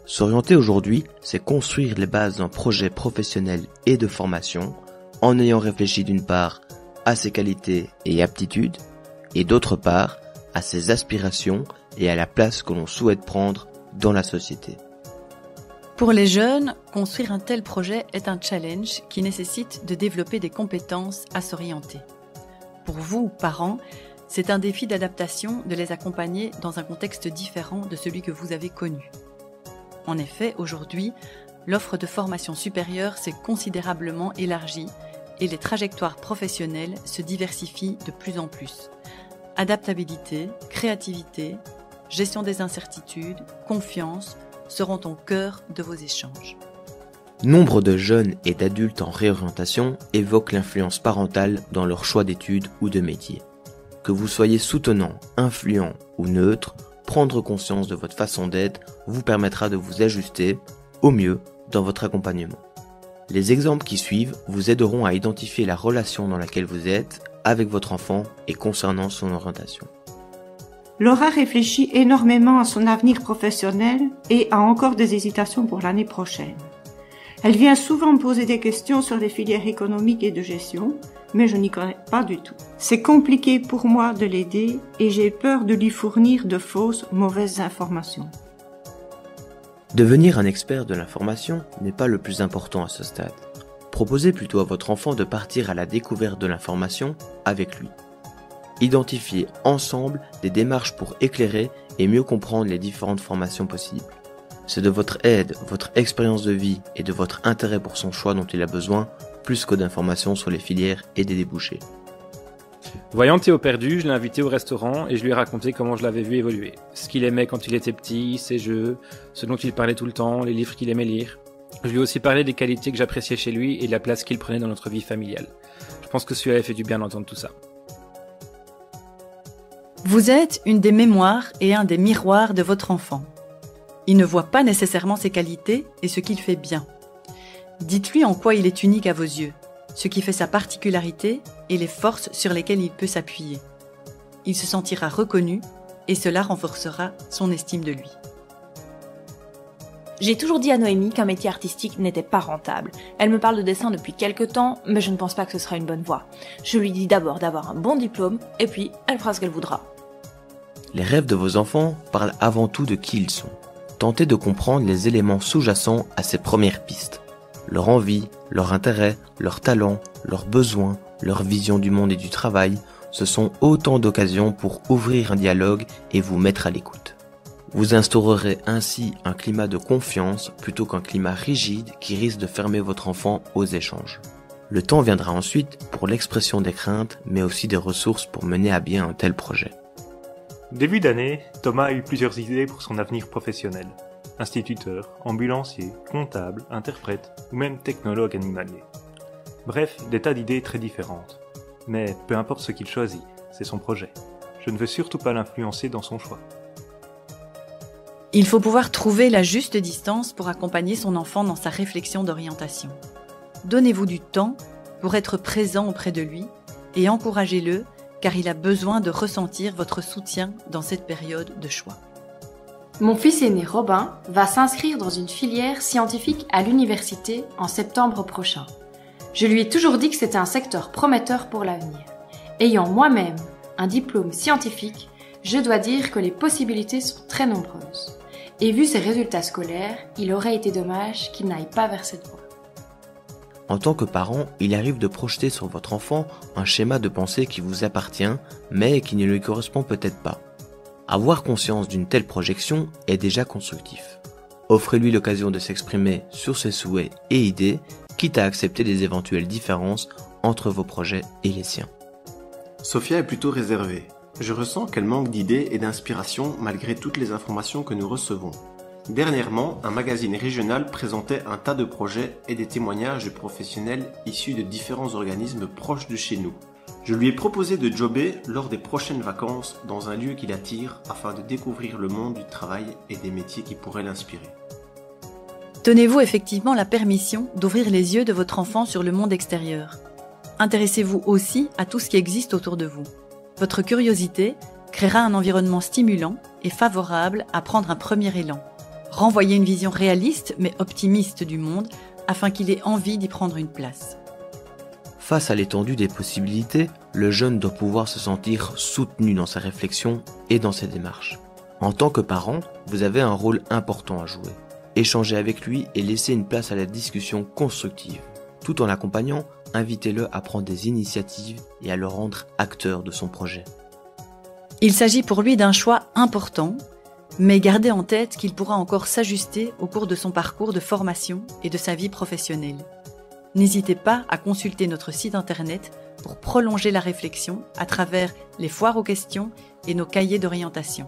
S'orienter aujourd'hui, c'est construire les bases d'un projet professionnel et de formation en ayant réfléchi d'une part à ses qualités et aptitudes et d'autre part à ses aspirations et à la place que l'on souhaite prendre dans la société. Pour les jeunes, construire un tel projet est un challenge qui nécessite de développer des compétences à s'orienter. Pour vous, parents, c'est un défi d'adaptation de les accompagner dans un contexte différent de celui que vous avez connu. En effet, aujourd'hui, l'offre de formation supérieure s'est considérablement élargie et les trajectoires professionnelles se diversifient de plus en plus. Adaptabilité, créativité, gestion des incertitudes, confiance seront au cœur de vos échanges. Nombre de jeunes et d'adultes en réorientation évoquent l'influence parentale dans leur choix d'études ou de métier. Que vous soyez soutenant, influent ou neutre, prendre conscience de votre façon d'être vous permettra de vous ajuster au mieux dans votre accompagnement. Les exemples qui suivent vous aideront à identifier la relation dans laquelle vous êtes avec votre enfant et concernant son orientation. Laura réfléchit énormément à son avenir professionnel et a encore des hésitations pour l'année prochaine. Elle vient souvent me poser des questions sur les filières économiques et de gestion, mais je n'y connais pas du tout. C'est compliqué pour moi de l'aider et j'ai peur de lui fournir de fausses, mauvaises informations. Devenir un expert de l'information n'est pas le plus important à ce stade. Proposez plutôt à votre enfant de partir à la découverte de l'information avec lui. Identifiez ensemble des démarches pour éclairer et mieux comprendre les différentes formations possibles. C'est de votre aide, votre expérience de vie et de votre intérêt pour son choix dont il a besoin, plus que d'informations sur les filières et des débouchés. Voyant Théo perdu, je l'ai invité au restaurant et je lui ai raconté comment je l'avais vu évoluer. Ce qu'il aimait quand il était petit, ses jeux, ce dont il parlait tout le temps, les livres qu'il aimait lire. Je lui ai aussi parlé des qualités que j'appréciais chez lui et de la place qu'il prenait dans notre vie familiale. Je pense que cela avait fait du bien d'entendre tout ça. Vous êtes une des mémoires et un des miroirs de votre enfant. Il ne voit pas nécessairement ses qualités et ce qu'il fait bien. Dites-lui en quoi il est unique à vos yeux, ce qui fait sa particularité et les forces sur lesquelles il peut s'appuyer. Il se sentira reconnu et cela renforcera son estime de lui. J'ai toujours dit à Noémie qu'un métier artistique n'était pas rentable. Elle me parle de dessin depuis quelques temps, mais je ne pense pas que ce sera une bonne voie. Je lui dis d'abord d'avoir un bon diplôme, et puis elle fera ce qu'elle voudra. Les rêves de vos enfants parlent avant tout de qui ils sont. Tentez de comprendre les éléments sous-jacents à ces premières pistes. Leur envie, leur intérêt, leurs talents, leurs besoins, leur vision du monde et du travail, ce sont autant d'occasions pour ouvrir un dialogue et vous mettre à l'écoute. Vous instaurerez ainsi un climat de confiance plutôt qu'un climat rigide qui risque de fermer votre enfant aux échanges. Le temps viendra ensuite pour l'expression des craintes, mais aussi des ressources pour mener à bien un tel projet. Début d'année, Thomas a eu plusieurs idées pour son avenir professionnel. Instituteur, ambulancier, comptable, interprète ou même technologue animalier. Bref, des tas d'idées très différentes. Mais peu importe ce qu'il choisit, c'est son projet. Je ne veux surtout pas l'influencer dans son choix. Il faut pouvoir trouver la juste distance pour accompagner son enfant dans sa réflexion d'orientation. Donnez-vous du temps pour être présent auprès de lui et encouragez-le car il a besoin de ressentir votre soutien dans cette période de choix. Mon fils aîné Robin va s'inscrire dans une filière scientifique à l'université en septembre prochain. Je lui ai toujours dit que c'était un secteur prometteur pour l'avenir. Ayant moi-même un diplôme scientifique, je dois dire que les possibilités sont très nombreuses. Et vu ses résultats scolaires, il aurait été dommage qu'il n'aille pas vers cette voie. En tant que parent, il arrive de projeter sur votre enfant un schéma de pensée qui vous appartient, mais qui ne lui correspond peut-être pas. Avoir conscience d'une telle projection est déjà constructif. Offrez-lui l'occasion de s'exprimer sur ses souhaits et idées, quitte à accepter des éventuelles différences entre vos projets et les siens. Sophia est plutôt réservée. Je ressens qu'elle manque d'idées et d'inspiration malgré toutes les informations que nous recevons. Dernièrement, un magazine régional présentait un tas de projets et des témoignages de professionnels issus de différents organismes proches de chez nous. Je lui ai proposé de jobber lors des prochaines vacances dans un lieu qui l'attire afin de découvrir le monde du travail et des métiers qui pourraient l'inspirer. Donnez-vous effectivement la permission d'ouvrir les yeux de votre enfant sur le monde extérieur. Intéressez-vous aussi à tout ce qui existe autour de vous. Votre curiosité créera un environnement stimulant et favorable à prendre un premier élan. Renvoyer une vision réaliste mais optimiste du monde afin qu'il ait envie d'y prendre une place. Face à l'étendue des possibilités, le jeune doit pouvoir se sentir soutenu dans sa réflexion et dans ses démarches. En tant que parent, vous avez un rôle important à jouer. Échangez avec lui et laissez une place à la discussion constructive. Tout en l'accompagnant, invitez-le à prendre des initiatives et à le rendre acteur de son projet. Il s'agit pour lui d'un choix important, mais gardez en tête qu'il pourra encore s'ajuster au cours de son parcours de formation et de sa vie professionnelle. N'hésitez pas à consulter notre site internet pour prolonger la réflexion à travers les foires aux questions et nos cahiers d'orientation.